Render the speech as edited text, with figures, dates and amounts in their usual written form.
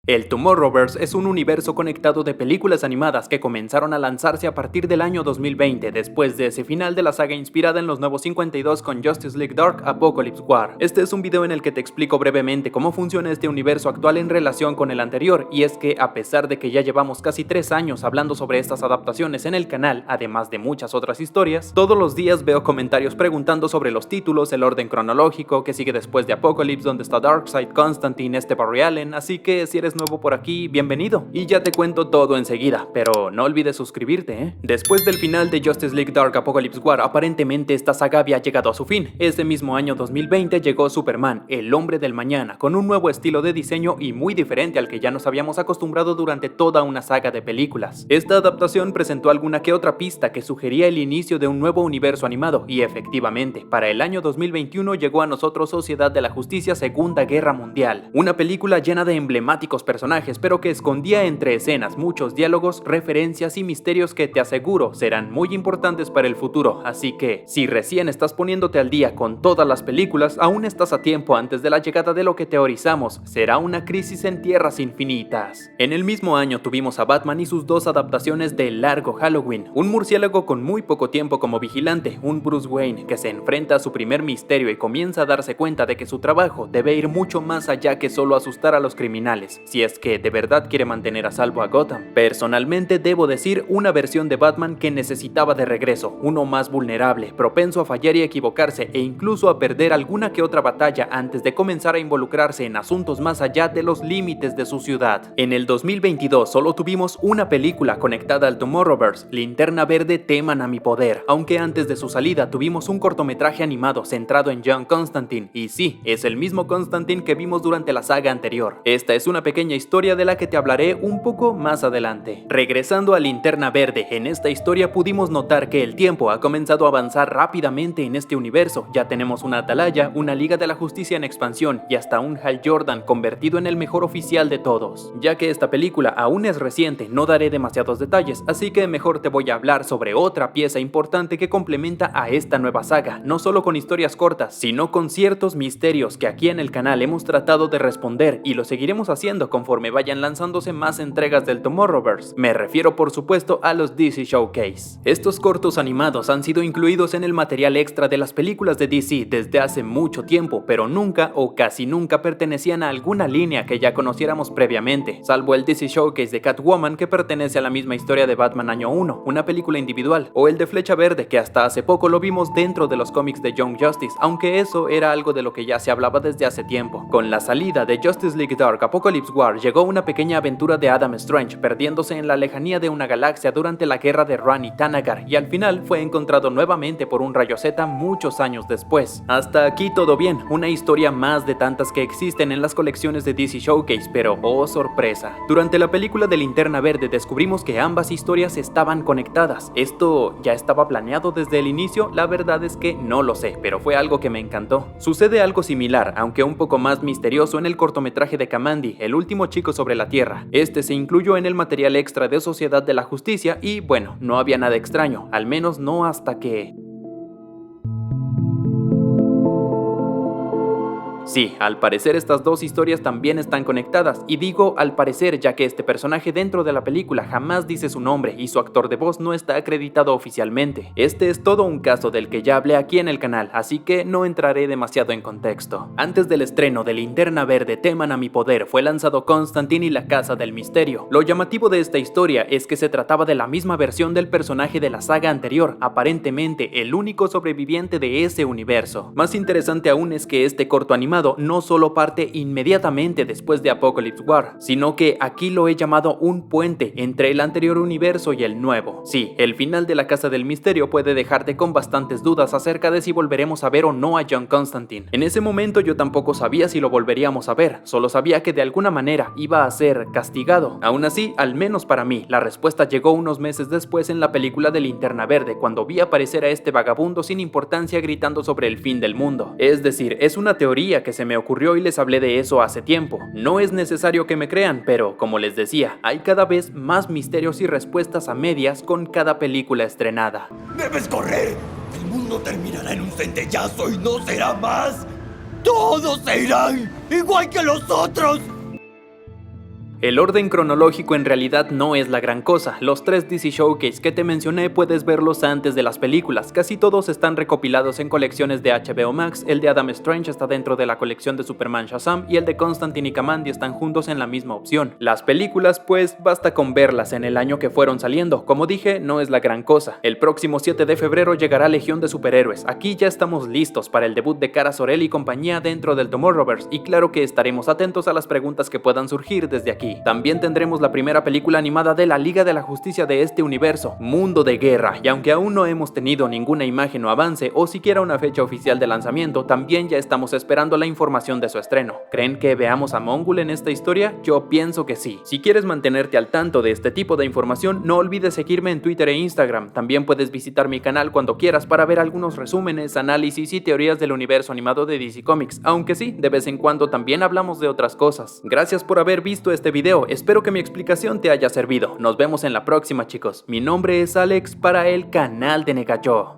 El Tomorrowverse es un universo conectado de películas animadas que comenzaron a lanzarse a partir del año 2020, después de ese final de la saga inspirada en los Nuevos 52 con Justice League Dark Apocalypse War. Este es un video en el que te explico brevemente cómo funciona este universo actual en relación con el anterior, y es que a pesar de que ya llevamos casi 3 años hablando sobre estas adaptaciones en el canal, además de muchas otras historias, todos los días veo comentarios preguntando sobre los títulos, el orden cronológico, que sigue después de Apocalypse, donde está Darkseid, Constantine, Barry Allen, así que si eres nuevo por aquí, bienvenido. Y ya te cuento todo enseguida, pero no olvides suscribirte, Después del final de Justice League Dark Apocalypse War, aparentemente esta saga había llegado a su fin. Ese mismo año 2020 llegó Superman, el hombre del mañana, con un nuevo estilo de diseño y muy diferente al que ya nos habíamos acostumbrado durante toda una saga de películas. Esta adaptación presentó alguna que otra pista que sugería el inicio de un nuevo universo animado, y efectivamente, para el año 2021 llegó a nosotros Sociedad de la Justicia Segunda Guerra Mundial, una película llena de emblemáticos personajes, pero que escondía entre escenas muchos diálogos, referencias y misterios que te aseguro serán muy importantes para el futuro, así que si recién estás poniéndote al día con todas las películas, aún estás a tiempo antes de la llegada de lo que teorizamos será una crisis en tierras infinitas. En el mismo año tuvimos a Batman y sus dos adaptaciones de Largo Halloween, un murciélago con muy poco tiempo como vigilante, un Bruce Wayne que se enfrenta a su primer misterio y comienza a darse cuenta de que su trabajo debe ir mucho más allá que solo asustar a los criminales, si es que de verdad quiere mantener a salvo a Gotham. Personalmente debo decir una versión de Batman que necesitaba de regreso, uno más vulnerable, propenso a fallar y equivocarse e incluso a perder alguna que otra batalla antes de comenzar a involucrarse en asuntos más allá de los límites de su ciudad. En el 2022 solo tuvimos una película conectada al Tomorrowverse, Linterna Verde teman a mi poder, aunque antes de su salida tuvimos un cortometraje animado centrado en John Constantine, y sí, es el mismo Constantine que vimos durante la saga anterior. Esta es una pequeña historia de la que te hablaré un poco más adelante. Regresando a Linterna Verde, en esta historia pudimos notar que el tiempo ha comenzado a avanzar rápidamente en este universo. Ya tenemos una Atalaya, una Liga de la Justicia en expansión y hasta un Hal Jordan convertido en el mejor oficial de todos. Ya que esta película aún es reciente, no daré demasiados detalles, así que mejor te voy a hablar sobre otra pieza importante que complementa a esta nueva saga, no solo con historias cortas, sino con ciertos misterios que aquí en el canal hemos tratado de responder y lo seguiremos haciendo conforme vayan lanzándose más entregas del Tomorrowverse. Me refiero por supuesto a los DC Showcase. Estos cortos animados han sido incluidos en el material extra de las películas de DC desde hace mucho tiempo, pero nunca o casi nunca pertenecían a alguna línea que ya conociéramos previamente, salvo el DC Showcase de Catwoman, que pertenece a la misma historia de Batman Año 1, una película individual, o el de Flecha Verde, que hasta hace poco lo vimos dentro de los cómics de Young Justice, aunque eso era algo de lo que ya se hablaba desde hace tiempo. Con la salida de Justice League Dark Apocalypse War llegó una pequeña aventura de Adam Strange perdiéndose en la lejanía de una galaxia durante la guerra de Rann y Thanagar, y al final fue encontrado nuevamente por un rayo Z muchos años después. Hasta aquí todo bien, una historia más de tantas que existen en las colecciones de DC Showcase, pero oh sorpresa, durante la película de Linterna Verde descubrimos que ambas historias estaban conectadas. ¿Esto ya estaba planeado desde el inicio? La verdad es que no lo sé, pero fue algo que me encantó. Sucede algo similar, aunque un poco más misterioso, en el cortometraje de Kamandi, el último chico sobre la Tierra. Este se incluyó en el material extra de Sociedad de la Justicia y bueno, no había nada extraño, al menos no hasta que... Sí, al parecer estas dos historias también están conectadas, y digo al parecer ya que este personaje dentro de la película jamás dice su nombre y su actor de voz no está acreditado oficialmente. Este es todo un caso del que ya hablé aquí en el canal, así que no entraré demasiado en contexto. Antes del estreno de Linterna Verde teman a mi poder fue lanzado Constantine y la Casa del Misterio. Lo llamativo de esta historia es que se trataba de la misma versión del personaje de la saga anterior, aparentemente el único sobreviviente de ese universo. Más interesante aún es que este corto animado no solo parte inmediatamente después de Apocalypse War, sino que aquí lo he llamado un puente entre el anterior universo y el nuevo. Sí, el final de la Casa del Misterio puede dejarte con bastantes dudas acerca de si volveremos a ver o no a John Constantine. En ese momento yo tampoco sabía si lo volveríamos a ver, solo sabía que de alguna manera iba a ser castigado. Aún así, al menos para mí, la respuesta llegó unos meses después en la película de Linterna Verde, cuando vi aparecer a este vagabundo sin importancia gritando sobre el fin del mundo. Es decir, es una teoría que se me ocurrió y les hablé de eso hace tiempo. No es necesario que me crean, pero como les decía, hay cada vez más misterios y respuestas a medias con cada película estrenada. ¡Debes correr! El mundo terminará en un centellazo y no será más. ¡Todos se irán! ¡Igual que los otros! El orden cronológico en realidad no es la gran cosa. Los 3 DC Showcase que te mencioné puedes verlos antes de las películas. Casi todos están recopilados en colecciones de HBO Max. El de Adam Strange está dentro de la colección de Superman Shazam y el de Constantine y Kamandi están juntos en la misma opción. Las películas, pues basta con verlas en el año que fueron saliendo. Como dije, no es la gran cosa. El próximo 7 de febrero llegará Legión de Superhéroes. Aquí ya estamos listos para el debut de Kara Zor-El y compañía dentro del Tomorrowverse, y claro que estaremos atentos a las preguntas que puedan surgir desde aquí. También tendremos la primera película animada de la Liga de la Justicia de este universo, Mundo de Guerra, y aunque aún no hemos tenido ninguna imagen o avance o siquiera una fecha oficial de lanzamiento, también ya estamos esperando la información de su estreno. ¿Creen que veamos a Mongul en esta historia? Yo pienso que sí. Si quieres mantenerte al tanto de este tipo de información, no olvides seguirme en Twitter e Instagram. También puedes visitar mi canal cuando quieras para ver algunos resúmenes, análisis y teorías del universo animado de DC Comics, aunque sí, de vez en cuando también hablamos de otras cosas. Gracias por haber visto este video, espero que mi explicación te haya servido. Nos vemos en la próxima, chicos. Mi nombre es Alex para el canal de Negayo.